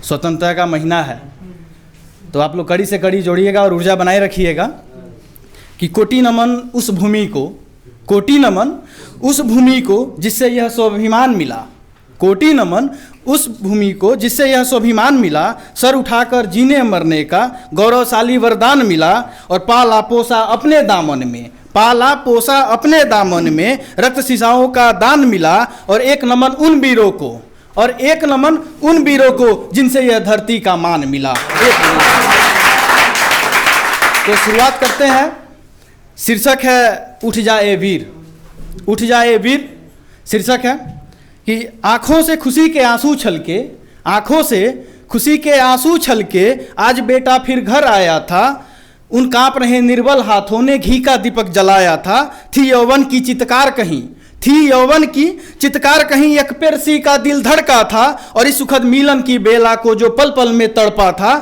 स्वतंत्रता का महीना है, तो आप लोग कड़ी से कड़ी जोड़िएगा और ऊर्जा बनाए रखिएगा कि कोटि नमन उस भूमि को, कोटि नमन उस भूमि को जिससे यह स्वाभिमान मिला, कोटि नमन उस भूमि को जिससे यह स्वाभिमान मिला, सर उठाकर जीने मरने का गौरवशाली वरदान मिला, और पाला पोसा अपने दामन में, पाला पोसा अपने दामन में रक्त शीशाओं का दान मिला, और एक नमन उन वीरों को, और एक नमन उन वीरों को जिनसे यह धरती का मान मिला। तो शुरुआत करते हैं। शीर्षक है उठ जाए वीर, उठ जाए वीर शीर्षक है कि आँखों से खुशी के आंसू छलके, आँखों से खुशी के आंसू छलके आज बेटा फिर घर आया था, उन कांप रहे निर्बल हाथों ने घी का दीपक जलाया था, थी यौवन की चित्कार कहीं, थी यौवन की चित्कार कहीं, एक पेरसी का दिल धड़का था, और इस सुखद मिलन की बेला को जो पल पल में तड़पा था,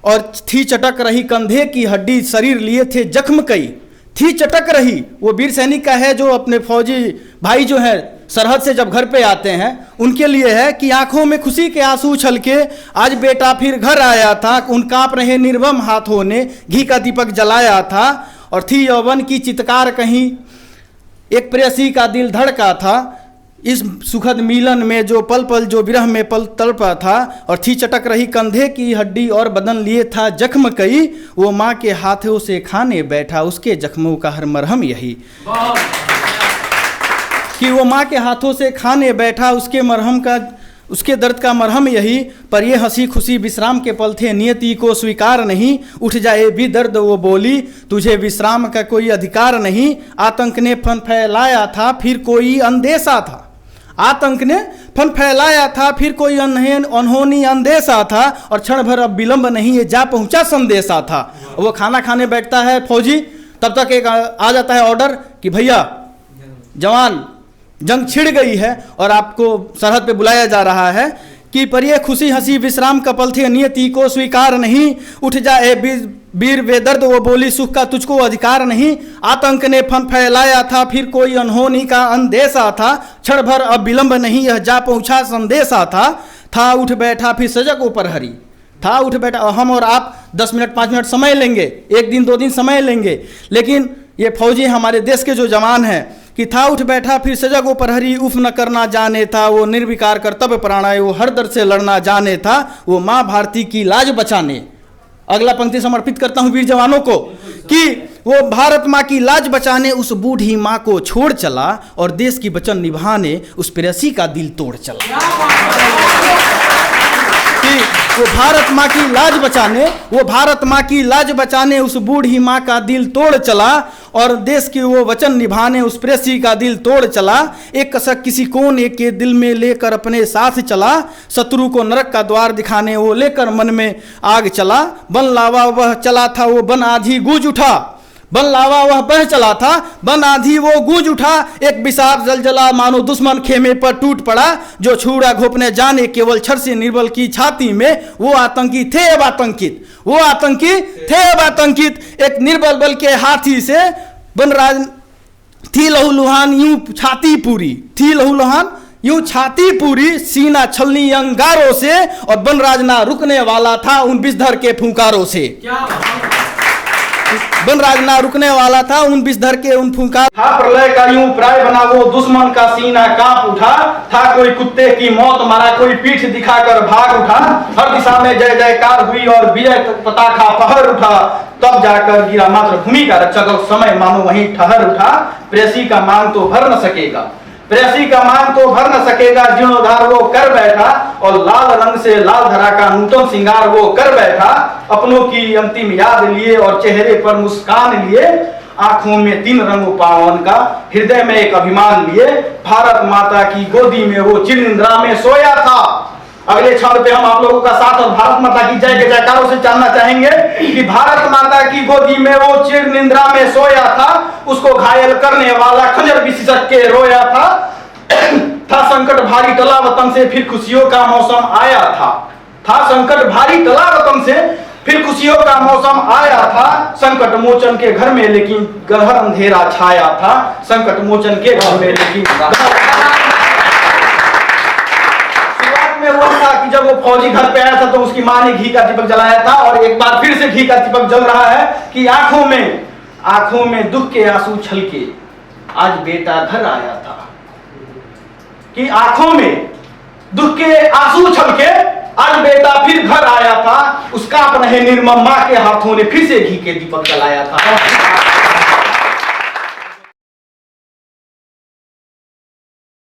और थी चटक रही कंधे की हड्डी, शरीर लिए थे जख्म कई, थी चटक रही। वो वीर सैनिक का है जो अपने फौजी भाई जो है सरहद से जब घर पे आते हैं उनके लिए है कि आंखों में खुशी के आंसू छलके आज बेटा फिर घर आया था, उन कांप रहे निर्बम हाथों ने घी का दीपक जलाया था, और थी यौवन की चित्कार कहीं, एक प्रेयसी का दिल धड़का था, इस सुखद मिलन में जो पल पल जो विरह में पल तड़पा था, और थी चटक रही कंधे की हड्डी और बदन लिए था जख्म कई, वो माँ के हाथों से खाने बैठा उसके जख्मों का हर मरहम यही, कि वो माँ के हाथों से खाने बैठा उसके मरहम का, उसके दर्द का मरहम यही, पर ये हंसी खुशी विश्राम के पल थे नियति को स्वीकार नहीं, उठ जाए भी दर्द वो बोली तुझे विश्राम का कोई अधिकार नहीं, आतंक ने फन फैलाया था फिर कोई अंदेशा था, आतंक ने फन फैलाया था फिर कोई अनहोनी अंदेशा था, और क्षण भर अब विलंब नहीं ये जा पहुंचा संदेशा था। वो खाना खाने बैठता है फौजी, तब तक एक आ जाता है ऑर्डर कि भैया जवान जंग छिड़ गई है और आपको सरहद पे बुलाया जा रहा है, कि पर ये खुशी हंसी विश्राम का पल थे नियति को स्वीकार नहीं, उठ जाए वीर वे दर्द वो बोली सुख का तुझको अधिकार नहीं, आतंक ने फन फैलाया था फिर कोई अनहोनी का अंदेशा था, क्षण भर अब विलंब नहीं यह जा पहुंचा संदेशा था उठ बैठा फिर सजग ऊपर हरी, था उठ बैठा। हम और आप 10 मिनट 5 मिनट समय लेंगे, 1 दिन 2 दिन समय लेंगे, लेकिन ये फौजी हमारे देश के जो जवान हैं कि था उठ बैठा फिर सजग ऊपर हरी, उफ न करना जाने था वो निर्विकार कर्तव्य प्राणाए, वो हर दर्द से लड़ना जाने था वो माँ भारती की लाज बचाने। अगला पंक्ति समर्पित करता हूँ वीर जवानों को कि वो भारत माँ की लाज बचाने उस बूढ़ी माँ को छोड़ चला, और देश की वचन निभाने उस प्रेयसी का दिल तोड़ चला। कि वो भारत माँ की लाज बचाने, वो भारत माँ की लाज बचाने उस बूढ़ी माँ का दिल तोड़ चला, और देश की वो वचन निभाने उस प्रेयसी का दिल तोड़ चला, एक कसक किसी कोने के दिल में लेकर अपने साथ चला, शत्रु को नरक का द्वार दिखाने वो लेकर मन में आग चला, बन लावा वह चला था वो बन आधी गूंज उठा, बन लावा वह बह चला था बन आधी वो गूंज उठा, एक विशाल जलजला मानो दुश्मन खेमे पर टूट पड़ा, जो छुरा घोपने जाने केवल छर से निर्बल की छाती में, वो आतंकी थे अब आतंकित, वो आतंकी थे अब आतंकित, एक निर्बल बल के हाथी से बनराज थी लहूलुहान यूं छाती पूरी, थी लहूलुहान यूं छाती पूरी, सीना छलनी अंगारों से, और बनराज ना रुकने वाला था उन विषधर के फुंकारों से, बनराज ना रुकने वाला था उन विषधर के उन फुंकार, था प्रलय का यूं प्राय बना वो दुश्मन का सीना कांप उठा, था कोई कुत्ते की मौत मारा कोई पीठ दिखाकर भाग उठा, हर दिशा में जय जयकार हुई और विजय पताका फहर उठा, तब जाकर गिरा मातृभूमि का रक्षक और समय मानो वहीं ठहर उठा, प्रेयसी का मांग तो भर न सकेगा, प्रेयसी का मांग तो भर न सकेगा, जीर्णोद्धार वो कर बैठा, और लाल रंग से लाल धरा का नूतन श्रृंगार वो कर बैठा, अपनों की अंतिम याद लिए और चेहरे पर मुस्कान लिए, आंखों में 3 रंग पावन का, हृदय में एक अभिमान लिए, भारत माता की गोदी में वो चिर निद्रा में सोया था। अगले क्षण पे हम आप लोगों का साथ और भारत माता की जय के जयकारों से जानना चाहेंगे कि भारत माता की गोदी में वो चिर निद्रा में सोया था, उसको घायल करने वाला खंजर विशेषज्ञ के रोया था संकट भारी टला वतन से फिर खुशियों का मौसम आया था संकट भारी टला वतन से फिर खुशियों का मौसम आया था, संकट मोचन के घर में लेकिन गहर अंधेरा छाया था, संकट मोचन के घर में लेकिन में हुआ था कि जब वो फौजी घर पे आया था तो उसकी माँ ने घी का दीपक जलाया था, और एक बार फिर से घी का दीपक जल रहा है कि आंखों में दुख के आंसू छलके, आज बेटा घर आया था। कि आंखों में दुख के आंसू छलके, आज बेटा फिर घर आया था। उसका अपने निर्मम मां के हाथों ने फिर से घी के दीपक जलाया था।